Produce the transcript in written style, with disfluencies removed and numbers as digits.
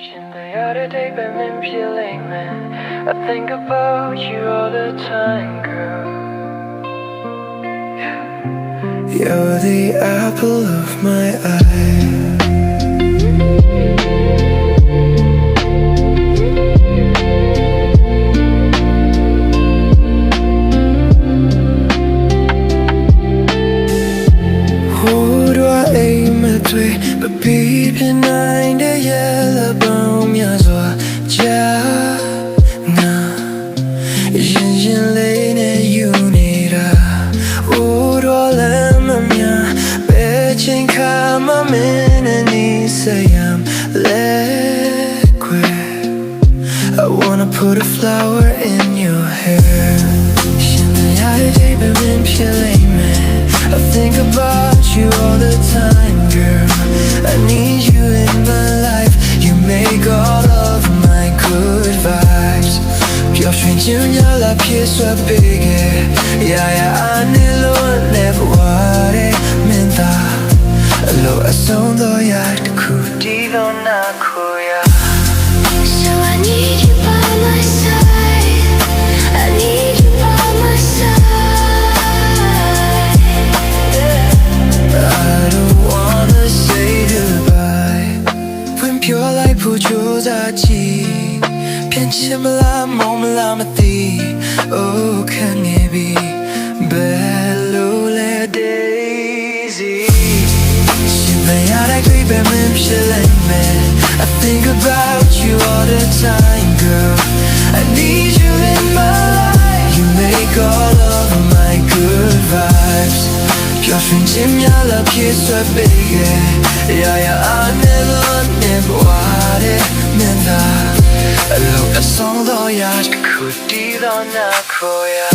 I think about you all the time, girl. You're the apple of my eye. Who do I aim at play? But behind the yellow bone, yeah, so I'm in and you say I'm liquid. I wanna put a flower in your hair. I think about you all the time, girl. I need you in my life. You make all of my good vibes. Pure strange, you're la pièce big. Yeah, I need one never what it meant. Lo asondo ya kudido na koya. So I need you by my side. I need you by my side. I don't wanna say goodbye. When pure light pujo zaji, pianchimala momala mati. Oh, can it be bello le daisy? I think about you all the time, girl. I need you in my life. You make all of my good vibes. Pure strange, you're la pièce big. Yeah, I never what it meant. Lo asondo ya kudido na koya.